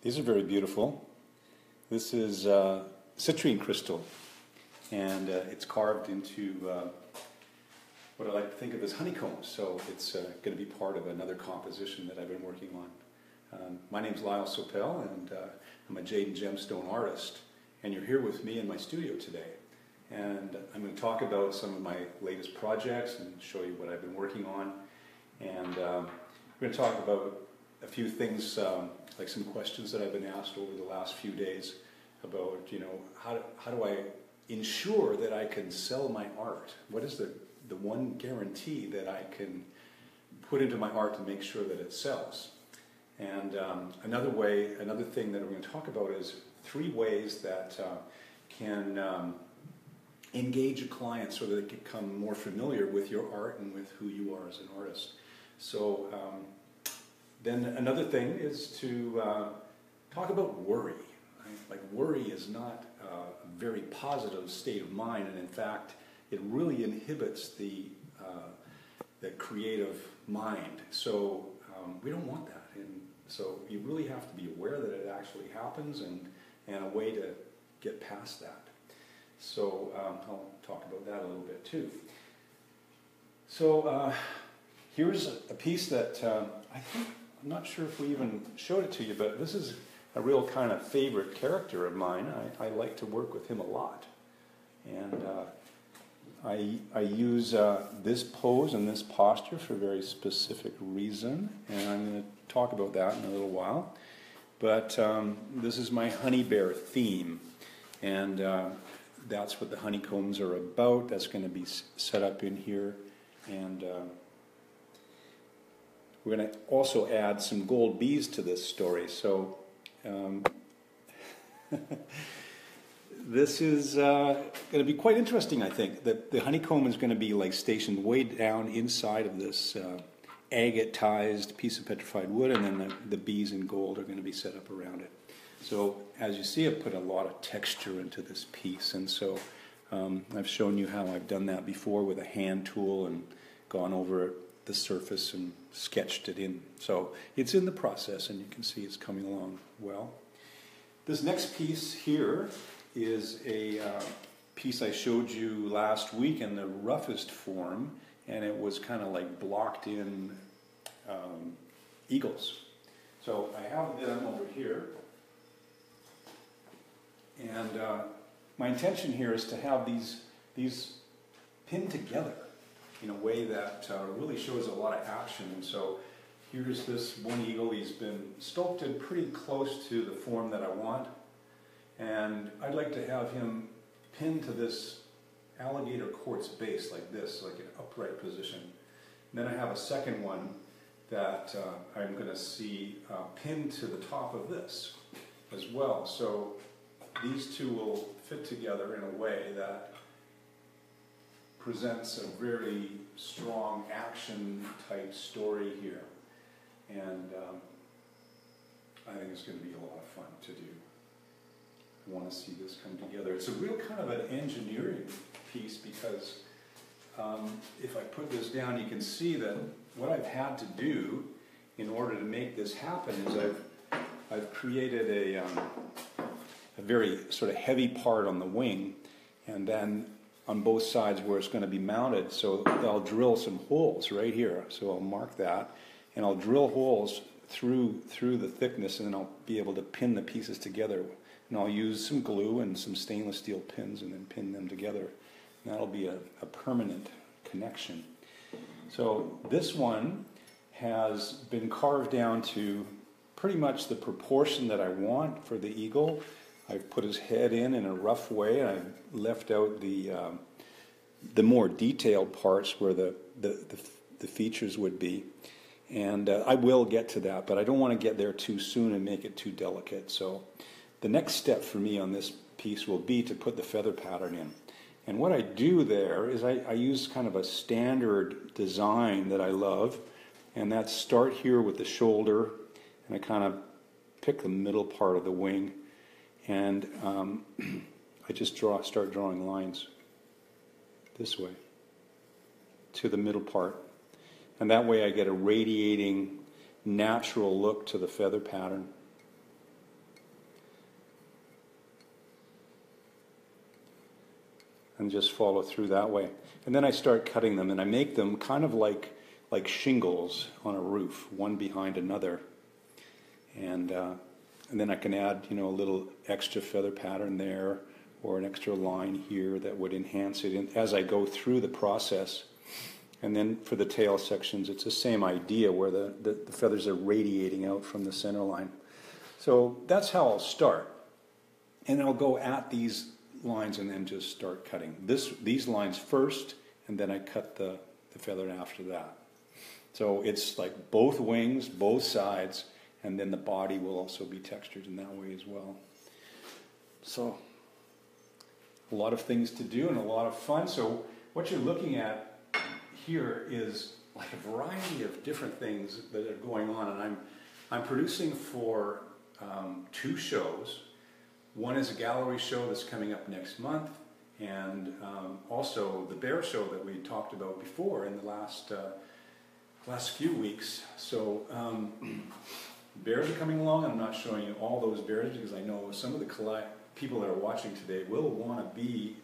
These are very beautiful. This is citrine crystal, and it's carved into what I like to think of as honeycombs. So it's going to be part of another composition that I've been working on. My name's Lyle Sopel, and I'm a Jade and Gemstone artist, and you're here with me in my studio today. And I'm going to talk about some of my latest projects and show you what I've been working on. And we're going to talk about a few things, like some questions that I've been asked over the last few days about, how do I ensure that I can sell my art? What is the one guarantee that I can put into my art to make sure that it sells? And another thing that we're going to talk about is 3 ways that can engage a client so that they can become more familiar with your art and with who you are as an artist. So then another thing is to talk about worry. Right? Like, worry is not a very positive state of mind, and in fact it really inhibits the creative mind. So we don't want that, and so you really have to be aware that it actually happens, and a way to get past that. So I'll talk about that a little bit too. So here's a piece that I'm not sure if we even showed it to you, but this is a real kind of favorite character of mine. I like to work with him a lot. And I use this pose and this posture for a very specific reason, and I'm going to talk about that in a little while. But this is my honey bear theme, and that's what the honeycombs are about. That's going to be set up in here, and we're going to also add some gold bees to this story. So this is going to be quite interesting, I think. The honeycomb is going to be like stationed way down inside of this agatized piece of petrified wood, and then the bees in gold are going to be set up around it. So as you see, I've put a lot of texture into this piece, and so I've shown you how I've done that before with a hand tool and gone over the surface and sketched it in. So it's in the process, and you can see it's coming along well. This next piece here is a piece I showed you last week in the roughest form, and it was kind of like blocked in eagles. So I have them over here, and my intention here is to have these pinned together in a way that really shows a lot of action. And so here's this one eagle. He's been sculpted pretty close to the form that I want, and I'd like to have him pinned to this alligator quartz base like this, like an upright position. And then I have a second one that I'm going to see pinned to the top of this as well. So these two will fit together in a way that presents a very strong action type story here. And I think it's going to be a lot of fun to do. I want to see this come together. It's a real kind of an engineering piece, because if I put this down, you can see that what I've had to do in order to make this happen is I've created a very sort of heavy part on the wing, and then on both sides where it's going to be mounted, so I'll drill some holes right here. So I'll mark that, and I'll drill holes through the thickness, and then I'll be able to pin the pieces together. And I'll use some glue and some stainless steel pins and then pin them together. And that'll be a permanent connection. So this one has been carved down to pretty much the proportion that I want for the eagle. I've put his head in a rough way, and I've left out the more detailed parts where the features would be. And I will get to that, but I don't want to get there too soon and make it too delicate. So the next step for me on this piece will be to put the feather pattern in. And what I do there is I use kind of a standard design that I love, and that's start here with the shoulder, and I kind of pick the middle part of the wing, and I just start drawing lines this way to the middle part. And that way I get a radiating, natural look to the feather pattern. and just follow through that way. And then I start cutting them, and I make them kind of like shingles on a roof, one behind another. And then I can add, a little extra feather pattern there, or an extra line here that would enhance it as I go through the process. And then for the tail sections, it's the same idea where the feathers are radiating out from the center line. So that's how I'll start. And I'll go at these lines and then just start cutting. These lines first, and then I cut the feather after that. So it's like both wings, both sides, and then the body will also be textured in that way as well. So a lot of things to do and a lot of fun. So what you're looking at here is like a variety of different things that are going on, and I'm producing for 2 shows. One is a gallery show that's coming up next month, and also the bear show that we talked about before in the last few weeks. So bears are coming along. I'm not showing you all those bears because I know some of the people that are watching today will want to be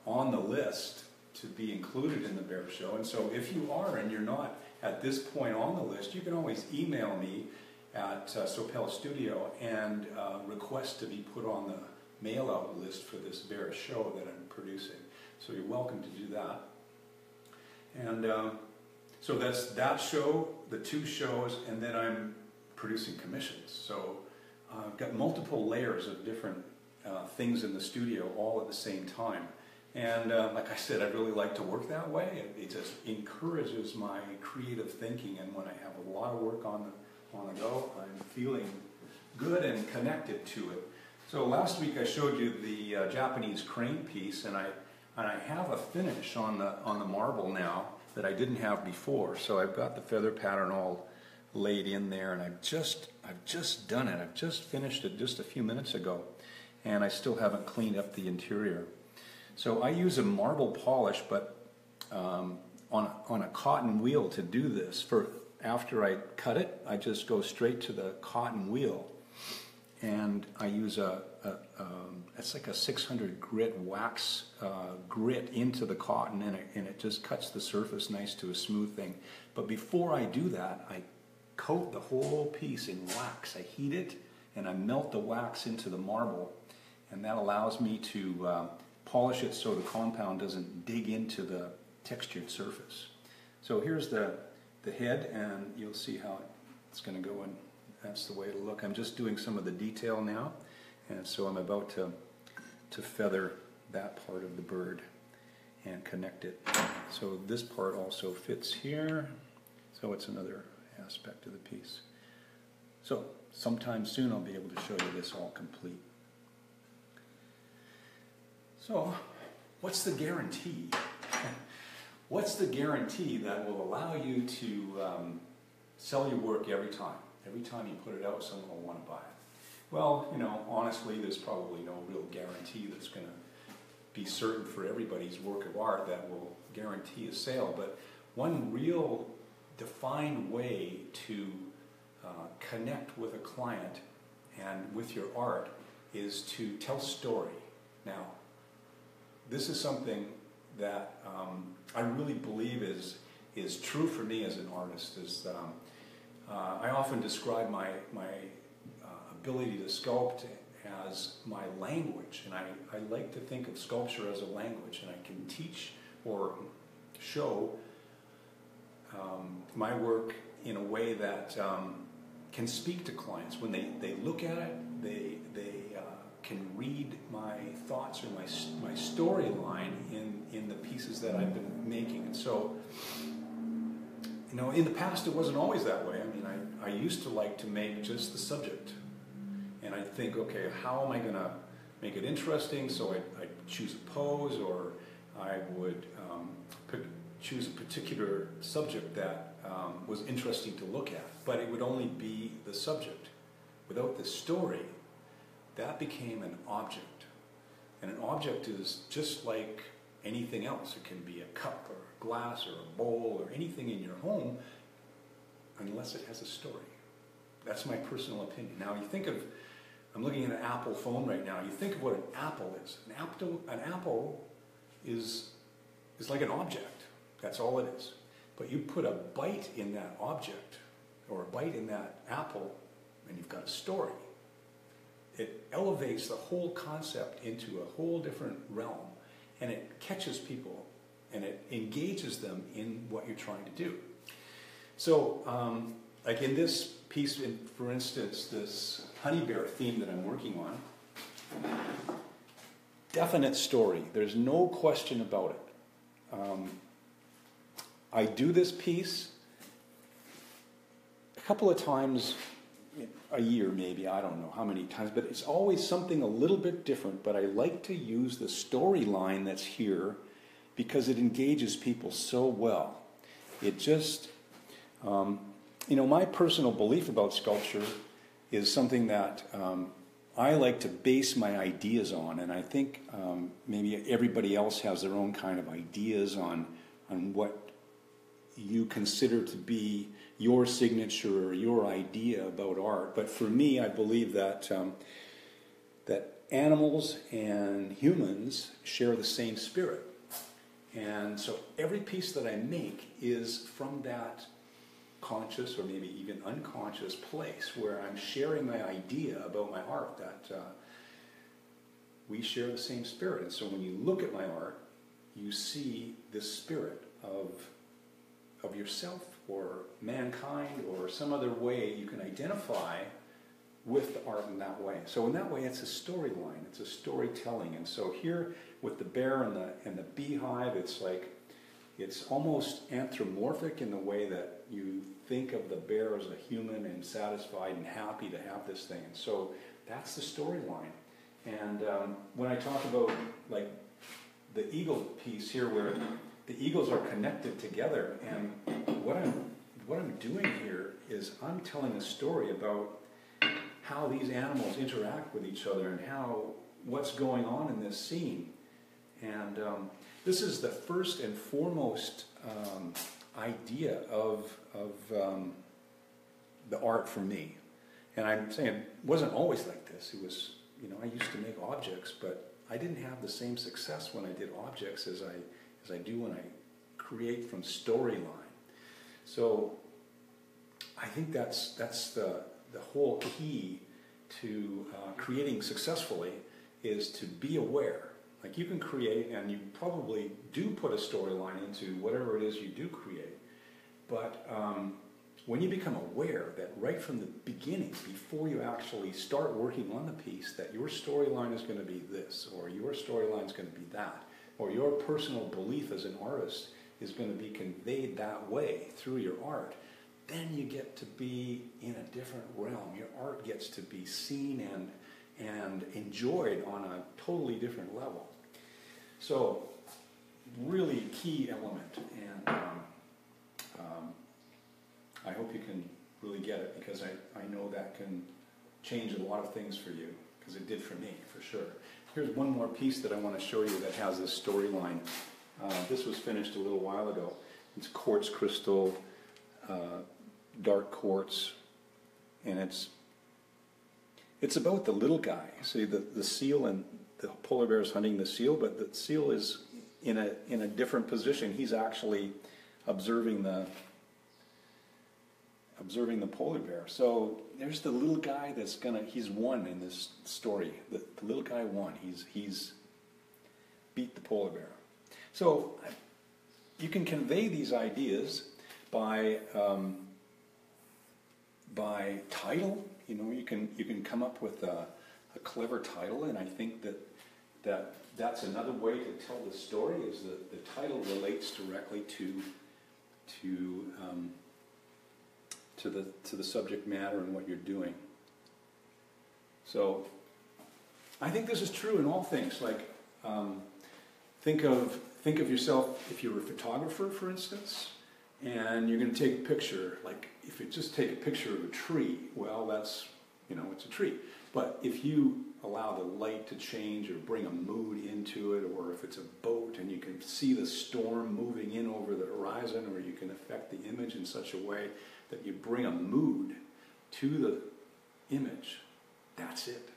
on the list to be included in the bear show. And so if you are and you're not at this point on the list, you can always email me at Sopel Studio and request to be put on the mail-out list for this bear show that I'm producing. So you're welcome to do that. And so that's that show, the 2 shows, and then I'm producing commissions. So I've got multiple layers of different things in the studio all at the same time. And like I said, I really like to work that way. It just encourages my creative thinking, and when I have a lot of work on the go, I'm feeling good and connected to it. So last week I showed you the Japanese crane piece, and I have a finish on the marble now that I didn't have before. So I've got the feather pattern all laid in there, and I've just done it. I've just finished it just a few minutes ago, and I still haven't cleaned up the interior. So I use a marble polish, but on a cotton wheel to do this. After I cut it, I just go straight to the cotton wheel, and I use it's like a 600 grit wax grit into the cotton, and it just cuts the surface nice to a smooth thing. But before I do that, I coat the whole piece in wax. I heat it, and I melt the wax into the marble, and that allows me to polish it so the compound doesn't dig into the textured surface. So here's the head, and you'll see how it's going to go, and that's the way it'll look. I'm just doing some of the detail now, and so I'm about to feather that part of the bird and connect it. So this part also fits here, so it's another aspect of the piece. So sometime soon I'll be able to show you this all complete. So what's the guarantee? What's the guarantee that will allow you to sell your work every time? Every time you put it out, someone will want to buy it. Well, honestly, there's probably no real guarantee that's going to be certain for everybody's work of art that will guarantee a sale. But one real defined way to connect with a client and with your art is to tell story. Now, this is something that I really believe is true for me as an artist. I often describe my ability to sculpt as my language, and I like to think of sculpture as a language, and I can teach or show my work in a way that can speak to clients. When they look at it, they can read my thoughts or my storyline in the pieces that I've been making. And so, in the past it wasn't always that way. I mean, I used to like to make just the subject, and I'd think, okay, how am I going to make it interesting? So I'd choose a pose, or I would choose a particular subject that was interesting to look at, but it would only be the subject. Without the story, that became an object. And an object is just like anything else. It can be a cup or a glass or a bowl or anything in your home, unless it has a story. That's my personal opinion. Now you think of, I'm looking at an Apple phone right now, you think of what an apple is. An apple is like an object. That's all it is. But you put a bite in that object, or a bite in that apple, and you've got a story. It elevates the whole concept into a whole different realm, and it catches people, and it engages them in what you're trying to do. So, like in this piece, for instance, this honey bear theme that I'm working on, definite story. There's no question about it. I do this piece a couple of times a year, maybe, I don't know how many times, but it's always something a little bit different. But I like to use the storyline that's here because it engages people so well. It just, my personal belief about sculpture is something that I like to base my ideas on, and I think maybe everybody else has their own kind of ideas on what you consider to be your signature or your idea about art. But for me, I believe that that animals and humans share the same spirit. And so every piece that I make is from that conscious or maybe even unconscious place where I'm sharing my idea about my art, that we share the same spirit. And so when you look at my art, you see this spirit of yourself or mankind or some other way you can identify with the art in that way. So in that way, it's a storyline, it's a storytelling. And so here with the bear and the beehive, it's almost anthropomorphic in the way that you think of the bear as a human and satisfied and happy to have this thing. And so that's the storyline. And when I talk about like the eagle piece here, where the eagles are connected together, and what I'm doing here is I'm telling a story about how these animals interact with each other and what's going on in this scene. And this is the first and foremost idea of the art for me. And I'm saying it wasn't always like this. It was, I used to make objects, but I didn't have the same success when I did objects as I do when I create from storyline. So I think that's the whole key to creating successfully, is to be aware. Like, you can create, and you probably do put a storyline into whatever it is you do create, but when you become aware that right from the beginning, before you actually start working on the piece, that your storyline is going to be this, or your storyline is going to be that, or your personal belief as an artist is going to be conveyed that way through your art, then you get to be in a different realm. Your art gets to be seen and enjoyed on a totally different level. So, really key element, and I hope you can really get it, because I know that can change a lot of things for you, because it did for me, for sure. Here's one more piece that I want to show you that has this storyline. This was finished a little while ago. It's quartz crystal, dark quartz, and it's about the little guy. See, the seal, and the polar bear is hunting the seal, but the seal is in a different position. He's actually observing the polar bear. So there's the little guy he's won in this story. The little guy won. He's beat the polar bear. So you can convey these ideas by title. You can come up with a clever title, and I think that's another way to tell the story, is that the title relates directly to the subject matter and what you're doing. So I think this is true in all things. Like, think of yourself, if you're a photographer, for instance, and you're going to take a picture. Like, if you just take a picture of a tree, well, that's, it's a tree. But if you allow the light to change or bring a mood into it, or if it's a boat and you can see the storm moving in over the horizon, or you can affect the image in such a way that you bring a mood to the image, that's it.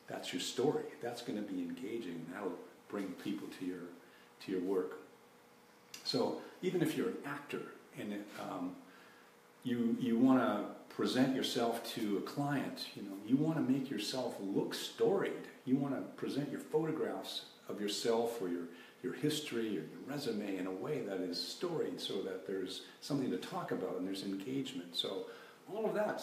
That's your story. That's going to be engaging. That'll bring people to to your work. So even if you're an actor and you want to present yourself to a client, you want to make yourself look storied. You want to present your photographs of yourself or your history or your resume in a way that is storied, so that there's something to talk about and there's engagement. So all of that,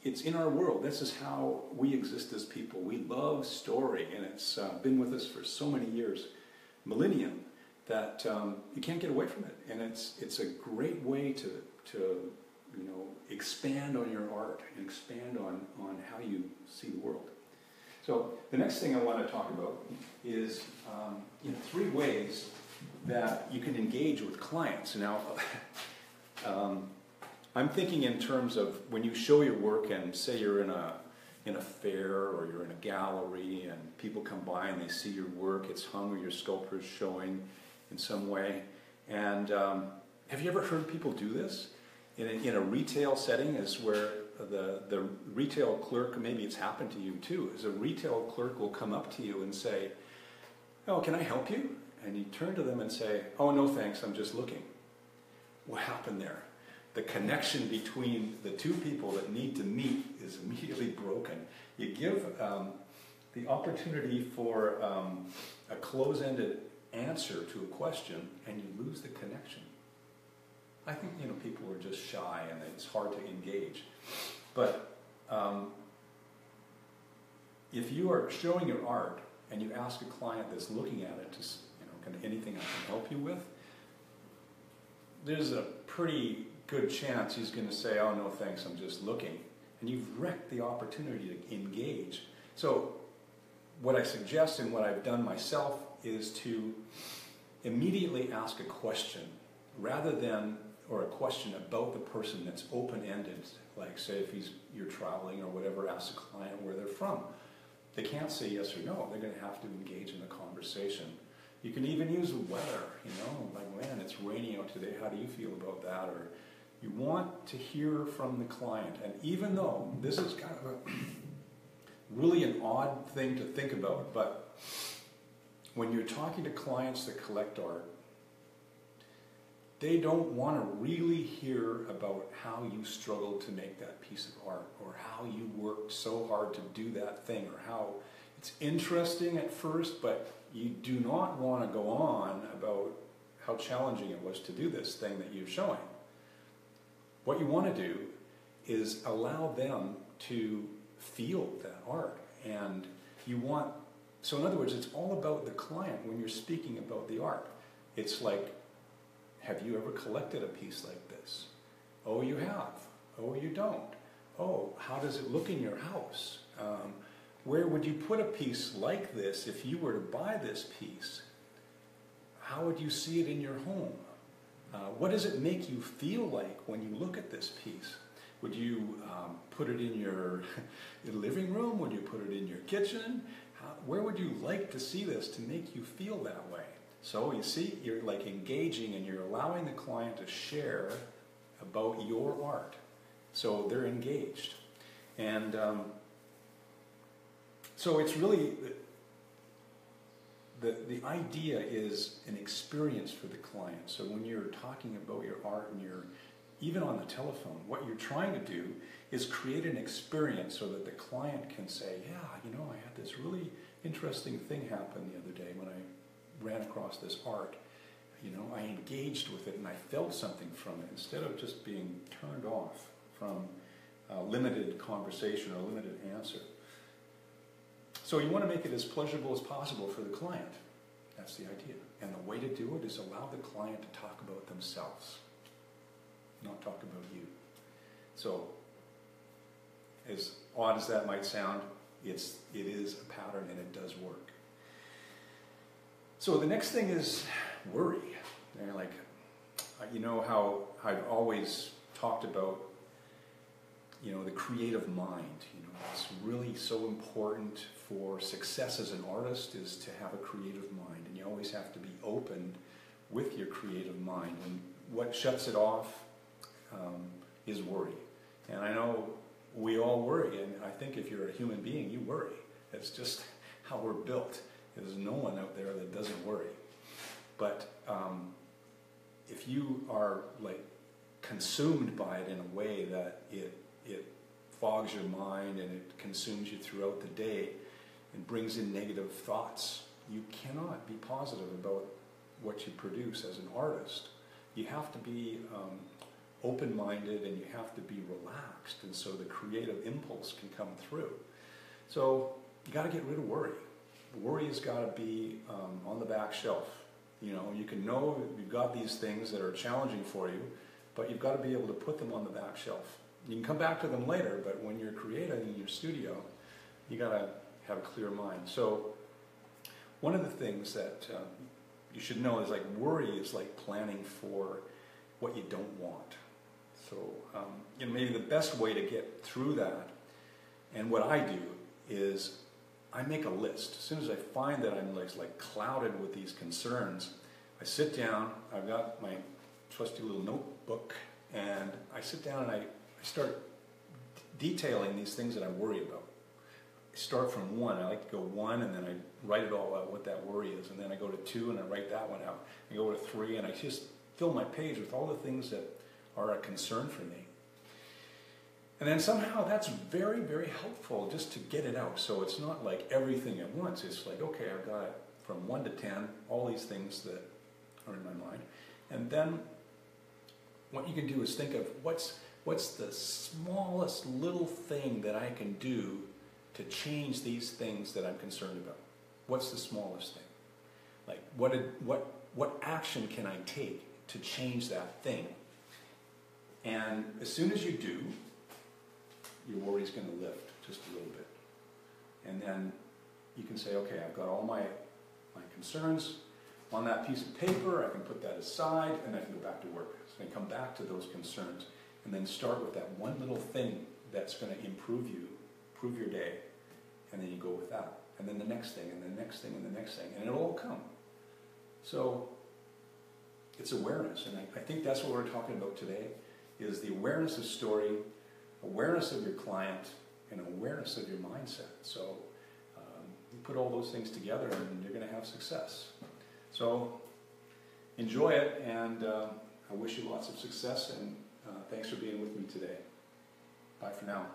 it's in our world. This is how we exist as people. We love story, and it's been with us for so many years, millennium, that you can't get away from it. And it's a great way to expand on your art and expand on how you see the world. So the next thing I want to talk about is 3 ways that you can engage with clients. Now, I'm thinking in terms of when you show your work, and say you're in a fair or you're in a gallery and people come by and they see your work, it's hung or your sculpture is showing in some way. And have you ever heard people do this? In a retail setting, is where the retail clerk, maybe it's happened to you too, is a retail clerk will come up to you and say, "Oh, can I help you?" And you turn to them and say, "Oh, no thanks, I'm just looking." What happened there? The connection between the two people that need to meet is immediately broken. You give the opportunity for a close-ended answer to a question, and you lose the connection. I think people are just shy and it's hard to engage. But if you are showing your art and you ask a client that's looking at it, kind of anything I can help you with, there's a pretty good chance he's going to say, "Oh, no thanks, I'm just looking." And you've wrecked the opportunity to engage. So what I suggest and what I've done myself is to immediately ask a question, or a question about the person that's open-ended. Like, say, if you're traveling or whatever, ask the client where they're from. They can't say yes or no. They're going to have to engage in the conversation. You can even use the weather, like, "Man, it's raining out today. How do you feel about that?" Or you want to hear from the client. And even though this is kind of really an odd thing to think about, but when you're talking to clients that collect art, they don't want to really hear about how you struggled to make that piece of art, or how you worked so hard to do that thing, or how it's interesting at first, but you do not want to go on about how challenging it was to do this thing that you're showing. What you want to do is allow them to feel that art. And so in other words, it's all about the client when you're speaking about the art. It's like, "Have you ever collected a piece like this?" "Oh, you have." "Oh, you don't." "Oh, how does it look in your house?" "Where would you put a piece like this if you were to buy this piece? How would you see it in your home? What does it make you feel like when you look at this piece? Would you put it in your living room? Would you put it in your kitchen? Where would you like to see this to make you feel that way?" So you see, you're like engaging, and you're allowing the client to share about your art. So they're engaged. And so it's really, the idea is an experience for the client. So when you're talking about your art and you're even on the telephone, what you're trying to do is create an experience so that the client can say, "Yeah, I had this really interesting thing happen the other day when I ran across this art. I engaged with it and I felt something from it," instead of just being turned off from a limited conversation or a limited answer. So you want to make it as pleasurable as possible for the client. That's the idea. And the way to do it is allow the client to talk about themselves, not talk about you. So, as odd as that might sound, it is a pattern, and it does work. So the next thing is worry. And like, how I've always talked about, the creative mind. It's really so important for success as an artist is to have a creative mind, and you always have to be open with your creative mind. And what shuts it off is worry. And I know we all worry, and I think if you're a human being, you worry. It's just how we're built. There's no one out there that doesn't worry. But if you are like consumed by it in a way that it fogs your mind and it consumes you throughout the day and brings in negative thoughts, you cannot be positive about what you produce as an artist. You have to be open-minded and you have to be relaxed, and so the creative impulse can come through. So you got to get rid of worry. Worry has got to be on the back shelf. You know, you can know you've got these things that are challenging for you, but you've got to be able to put them on the back shelf. You can come back to them later, but when you're creating in your studio, you got to have a clear mind. So one of the things that you should know is like worry is like planning for what you don't want. So you know, maybe the best way to get through that, and what I do is I make a list. As soon as I find that I'm like clouded with these concerns, I sit down, I've got my trusty little notebook, and I sit down and I start detailing these things that I worry about. I start from 1. I like to go 1, and then I write it all out, what that worry is. And then I go to 2, and I write that one out. I go to 3, and I just fill my page with all the things that are a concern for me. And then somehow that's very, very helpful just to get it out. So it's not like everything at once. It's like, okay, I've got from 1 to 10, all these things that are in my mind. And then what you can do is think of what's the smallest little thing that I can do to change these things that I'm concerned about. What's the smallest thing? Like what action can I take to change that thing? And as soon as you do, your worry's going to lift just a little bit. And then you can say, okay, I've got all my concerns on that piece of paper, I can put that aside, and I can go back to work. So I come back to those concerns, and then start with that one little thing that's going to improve your day, and then you go with that. And then the next thing, and the next thing, and the next thing, and it'll all come. So it's awareness, and I think that's what we're talking about today, is the awareness of story, awareness of your client, and awareness of your mindset. So you put all those things together and you're going to have success. So enjoy it, and I wish you lots of success, and thanks for being with me today. Bye for now.